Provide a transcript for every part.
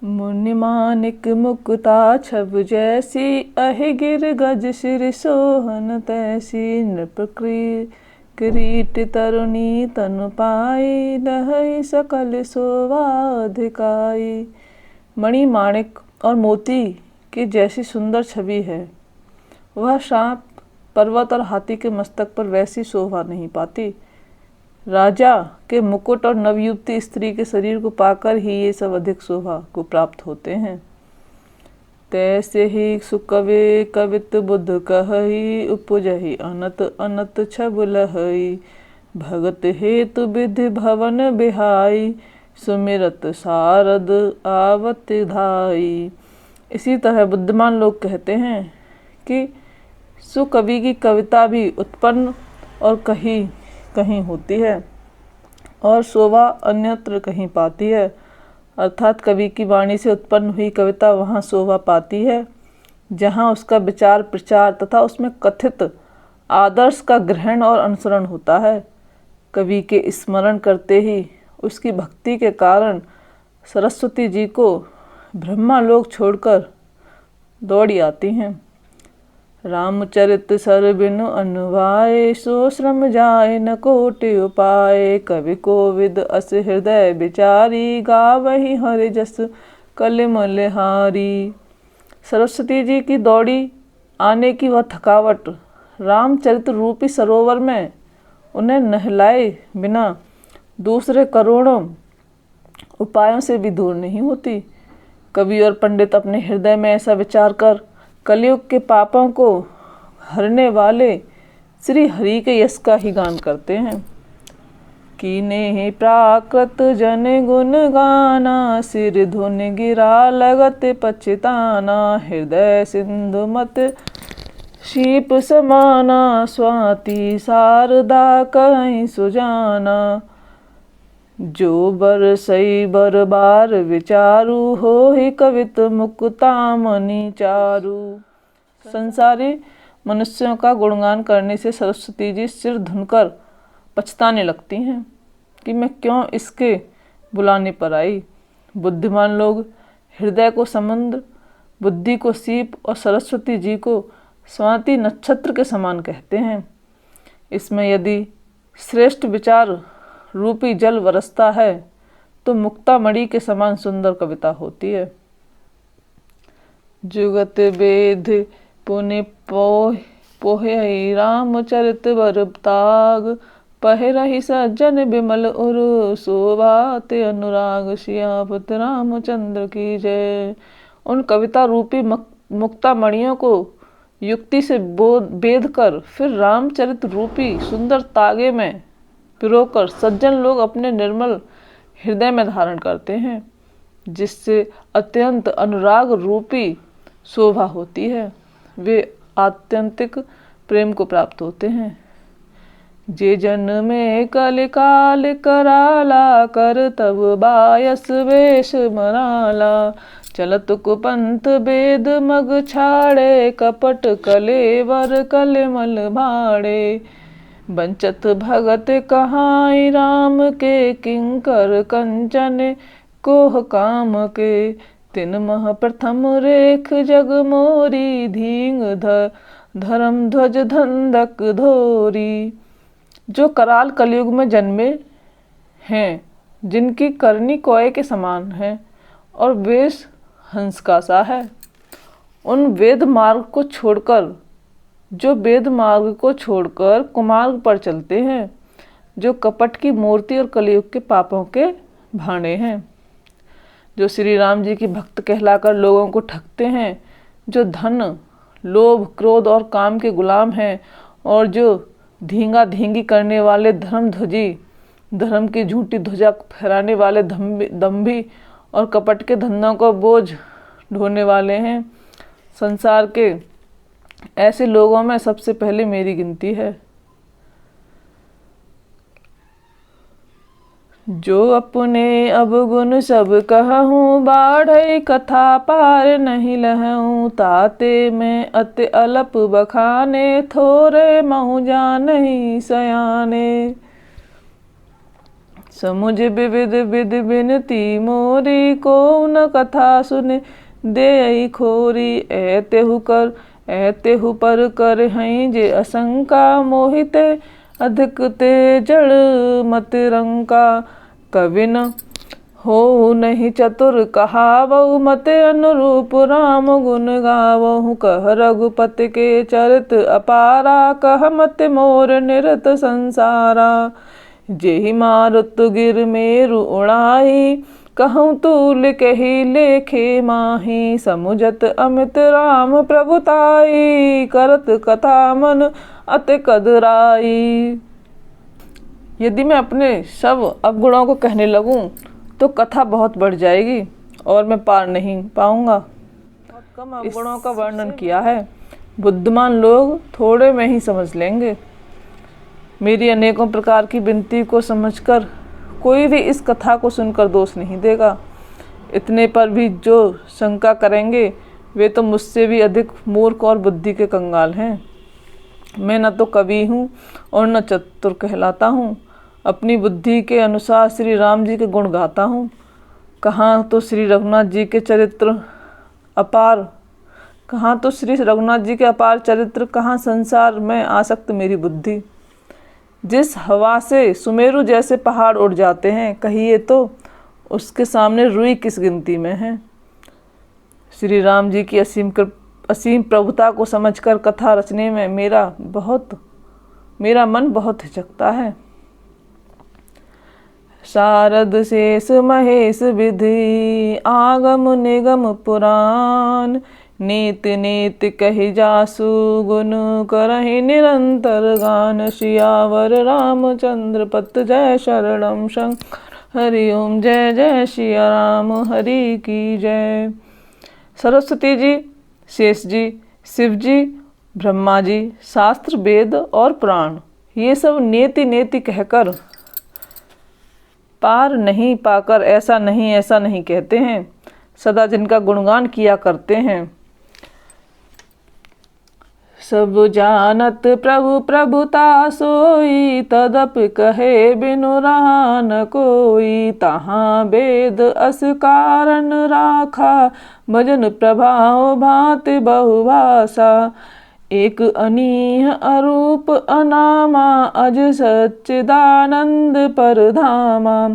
मुनि मानिक मुक्ता छब जैसी, अहि गिर गज सिर सोहन तैसी। नृप किरीट तरुणी तनु पाई, लहई सकल शोभा अधिकाई। मणि माणिक और मोती की जैसी सुंदर छवि है, वह सांप, पर्वत और हाथी के मस्तक पर वैसी शोभा नहीं पाती। राजा के मुकुट और नवयुवती स्त्री के शरीर को पाकर ही ये सब अधिक शोभा को प्राप्त होते हैं। तैसे ही सुकवे कवित बुद्ध कहई, उपजहि अनत अनत छब लहई। भगत हेतु विधि भवन बिहाई, सुमिरत सारद आवत धाई। इसी तरह बुद्धिमान लोग कहते हैं कि सुकवि की कविता भी उत्पन्न और कहीं कहीं होती है और शोभा अन्यत्र कहीं पाती है। अर्थात कवि की वाणी से उत्पन्न हुई कविता वहाँ शोभा पाती है जहाँ उसका विचार प्रचार तथा उसमें कथित आदर्श का ग्रहण और अनुसरण होता है। कवि के स्मरण करते ही उसकी भक्ति के कारण सरस्वती जी को ब्रह्मालोक छोड़कर दौड़ी आती हैं। रामचरित सर बिनु अनुभाए, सो श्रम जाए न कोटि उपाय। कवि कोविद अस हृदय विचारी, गावहि हरि जस कलिमलहारी। सरस्वती जी की दौड़ी आने की वह थकावट रामचरित रूपी सरोवर में उन्हें नहलाए बिना दूसरे करोड़ों उपायों से भी दूर नहीं होती। कवि और पंडित अपने हृदय में ऐसा विचार कर कलयुग के पापों को हरने वाले श्री हरि के यश का ही गान करते हैं। कीने प्राकृत जन गुण गाना, सिर धुन गिरा लगत पछताना। हृदय सिंधु मत शीप समाना, स्वाति शारदा कहीं सुजाना। जो बरसई बर बार विचारू, हो ही कवित मुक्ता मणि चारू। संसारी मनुष्यों का गुणगान करने से सरस्वती जी सिर धुनकर पछताने लगती हैं कि मैं क्यों इसके बुलाने पर आई। बुद्धिमान लोग हृदय को समुद्र, बुद्धि को सीप और सरस्वती जी को स्वाति नक्षत्र के समान कहते हैं। इसमें यदि श्रेष्ठ विचार रूपी जल बरसता है तो मुक्तामणि के समान सुंदर कविता होती है। जुगत वेद पुनि पोहि रामचरित बर ताग। पहिरहि सज्जन बिमल उरु, शोभा ते अनुराग। सियापत रामचंद्र की जय। उन कविता रूपी मुक्तामणियों को युक्ति से बेध कर फिर रामचरित रूपी सुंदर तागे में पिरोकर सज्जन लोग अपने निर्मल हृदय में धारण करते हैं, जिससे अत्यंत अनुराग रूपी शोभा होती है। वे आत्यंतिक प्रेम को प्राप्त होते हैं। जे जन में कल काल कराला, कर तब बायस वेश मराला। चलत कुपंथ वेद मग छाड़े, कपट कलेवर कलिमल भाड़े। बंचत भगत कहाई राम के, किंकर कंचन कोह काम के। तिन मह प्रथम रेख जग मोरी, धींग धर्म ध्वज धंधक धोरी। जो कराल कलयुग में जन्मे हैं, जिनकी करनी कोय के समान है और वेश हंस का सा है, उन वेद मार्ग को छोड़कर कुमार्ग पर चलते हैं, जो कपट की मूर्ति और कलयुग के पापों के भांडे हैं। जो श्री राम जी की भक्त कहलाकर लोगों को ठगते हैं, जो धन, लोभ, क्रोध और काम के गुलाम हैं और जो धींगा धींगी करने वाले धर्मध्वजी, धर्म की झूठी ध्वजा फहराने वाले दंभी और कपट के धंधों को बोझ ढोने वाले हैं। संसार के ऐसे लोगों में सबसे पहले मेरी गिनती है। जो अपने अवगुण सब कहूँ, बाढ़ई कथा पार नहीं लहूँ। ताते में अति अलप बखाने, थोरे महु जानहि सयाने। समुझ विविध विधि बिनती मोरी, को न कथा सुन दे खोरी। ऐतेहु पर कर हैं जे असंका, मोहिते अधिक ते जड़ मत रंका। कविन हो नहीं चतुर कहावहु, मते अनुरूप राम गुण गावहु। कह रघुपति के चरित अपारा, कह मत मोर निरत संसारा। जेहि मारुत गिर मेरु उड़ाई, कहूँ तूल कही लेखे माही। समुझत अमित राम प्रभुताई, करत कथा मन अति कदराई। यदि मैं अपने सब अवगुणों को कहने लगूं तो कथा बहुत बढ़ जाएगी और मैं पार नहीं पाऊंगा। बहुत कम अवगुणों का वर्णन किया है, बुद्धिमान लोग थोड़े में ही समझ लेंगे। मेरी अनेकों प्रकार की विनती को समझकर कोई भी इस कथा को सुनकर दोष नहीं देगा। इतने पर भी जो शंका करेंगे वे तो मुझसे भी अधिक मूर्ख और बुद्धि के कंगाल हैं। मैं न तो कवि हूँ और न चतुर कहलाता हूँ। अपनी बुद्धि के अनुसार श्री राम जी के गुण गाता हूँ। कहाँ तो श्री रघुनाथ जी के चरित्र अपार, कहाँ तो श्री रघुनाथ जी के अपार चरित्र, कहाँ संसार में आसक्त मेरी बुद्धि। जिस हवा से सुमेरु जैसे पहाड़ उड़ जाते हैं, कहिए तो उसके सामने रुई किस गिनती में है। श्री राम जी की असीम प्रभुता को समझकर कथा रचने में मेरा मन बहुत हिचकता है। शारद शेष महेश विधि, आगम निगम पुराण। नीत नीत कहि जासु, गुण करहि निरंतर गान। सियावर रामचंद्र पत जय, शरणम शंकर हरि ओम। जय जय सिया राम, हरि की जय। सरस्वती जी, शेष जी, शिव जी, ब्रह्मा जी, शास्त्र, वेद और पुराण, ये सब नेति नेति कहकर पार नहीं पाकर ऐसा नहीं कहते हैं। सदा जिनका गुणगान किया करते हैं। सब जानत प्रभु प्रभुता सोई, तदपि कहे बिनु रहा न कोई। तहाँ वेद अस कारण राखा, भजन प्रभाव भांति बहुभाषा। एक अनीह अरूप अनामा, अज सच्चिदानंद परधामा।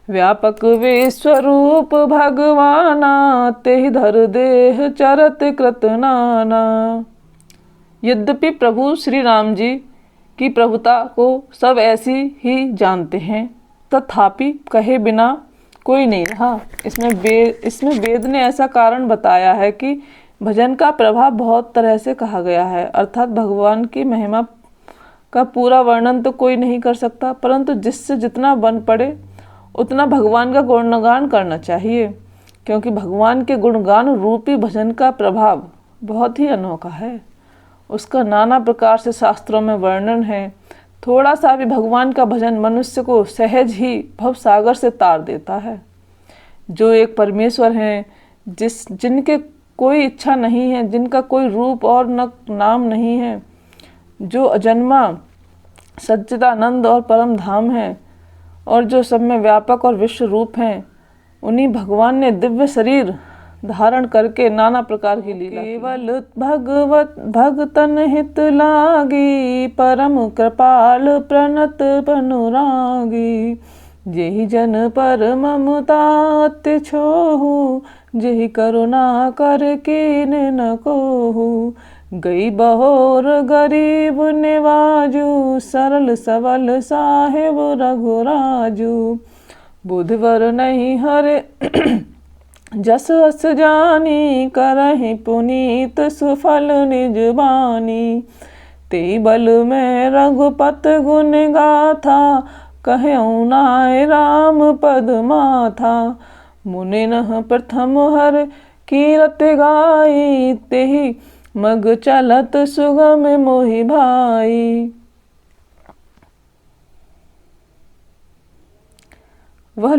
व्यापक विश्वरूप भगवाना, तेहि धर देह चरत कृत नाना। यद्यपि प्रभु श्री राम जी की प्रभुता को सब ऐसी ही जानते हैं, तथापि कहे बिना कोई नहीं रहा। इसमें वेद ने ऐसा कारण बताया है कि भजन का प्रभाव बहुत तरह से कहा गया है, अर्थात भगवान की महिमा का पूरा वर्णन तो कोई नहीं कर सकता, परंतु जिससे जितना बन पड़े उतना भगवान का गुणगान करना चाहिए, क्योंकि भगवान के गुणगान रूपी भजन का प्रभाव बहुत ही अनोखा है। उसका नाना प्रकार से शास्त्रों में वर्णन है। थोड़ा सा भी भगवान का भजन मनुष्य को सहज ही भवसागर से तार देता है। जो एक परमेश्वर हैं, जिनके कोई इच्छा नहीं है, जिनका कोई रूप और न नाम नहीं है, जो अजन्मा सच्चिदानंद और परम धाम है, और जो सब में व्यापक और विश्व रूप हैं, उन्हीं भगवान ने दिव्य शरीर धारण करके नाना प्रकार की लीला। केवल भगवत भगतन हित लागी, परम कृपाल प्रणत अनुरागी। जेहि जन पर ममता अति छोहु, जेहि करुणा कर कीन न कोहु। गई बहोर गरीब निवाजु, सरल सबल साहेब रघुराजु। बुधवर नहीं हरे जस अस जानी, करहि पुनीत सुफल निज बानी। ते बल में रघुपत गुण गाथा, कहऊँ नाय राम पद माथा। मुनि नह प्रथम हर कीरत गाई, तेहि मग चलत सुगम मोहि भाई। वह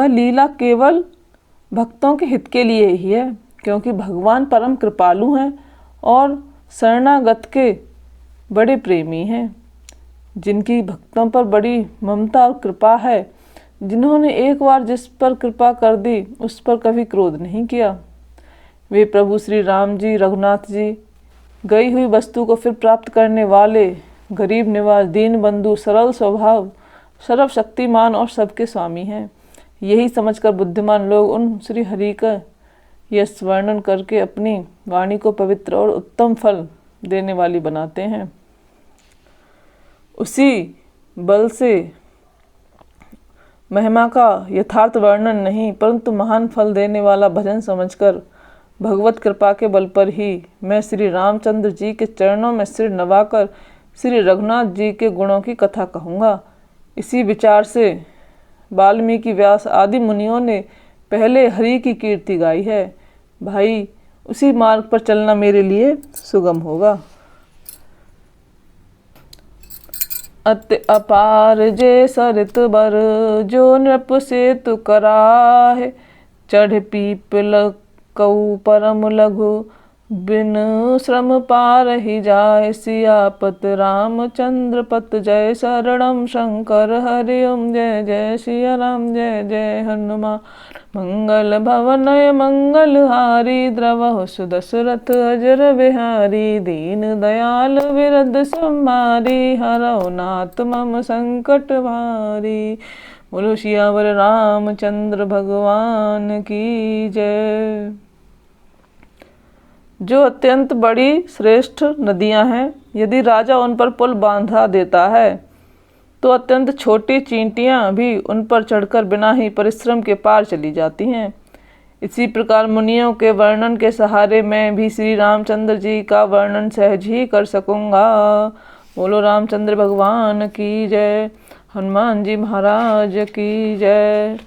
लीला केवल भक्तों के हित के लिए ही है, क्योंकि भगवान परम कृपालु हैं और शरणागत के बड़े प्रेमी हैं। जिनकी भक्तों पर बड़ी ममता और कृपा है, जिन्होंने एक बार जिस पर कृपा कर दी उस पर कभी क्रोध नहीं किया। वे प्रभु श्री राम जी, रघुनाथ जी, गई हुई वस्तु को फिर प्राप्त करने वाले, गरीब निवास, दीन बंधु, सरल स्वभाव, सर्वशक्तिमान और सबके स्वामी हैं। यही समझकर बुद्धिमान लोग उन श्री हरि का यश वर्णन करके अपनी वाणी को पवित्र और उत्तम फल देने वाली बनाते हैं। उसी बल से महिमा का यथार्थ वर्णन नहीं, परंतु महान फल देने वाला भजन समझकर भगवत कृपा के बल पर ही मैं श्री रामचंद्र जी के चरणों में सिर नवाकर श्री रघुनाथ जी के गुणों की कथा कहूँगा। इसी विचार से वाल्मीकि, व्यास आदि मुनियों ने पहले हरि की कीर्ति गाई है। भाई, उसी मार्ग पर चलना मेरे लिए सुगम होगा। अति अपार जे सरित बर, जो नृप सेतु कराहे, चढ़ पीपल कऊ परम लघु, बिन श्रम पार ही जाय, सियापत रामचंद्र पत जय, शरणम शंकर हरि ओम जय जय, सिया राम जय जय हनुमान, मंगल भवनय मंगल हारी, द्रवहु सुदशरथ अजर बिहारी, दीन दयाल विरद संहारी, हरौ नाथ मम संकट भारी। बोलो सियावर रामचंद्र भगवान की जय। जो अत्यंत बड़ी श्रेष्ठ नदियां हैं, यदि राजा उन पर पुल बांधा देता है तो अत्यंत छोटी चींटियां भी उन पर चढ़कर बिना ही परिश्रम के पार चली जाती हैं। इसी प्रकार मुनियों के वर्णन के सहारे मैं भी श्री रामचंद्र जी का वर्णन सहज ही कर सकूंगा। बोलो रामचंद्र भगवान की जय, हनुमान जी महाराज की जय।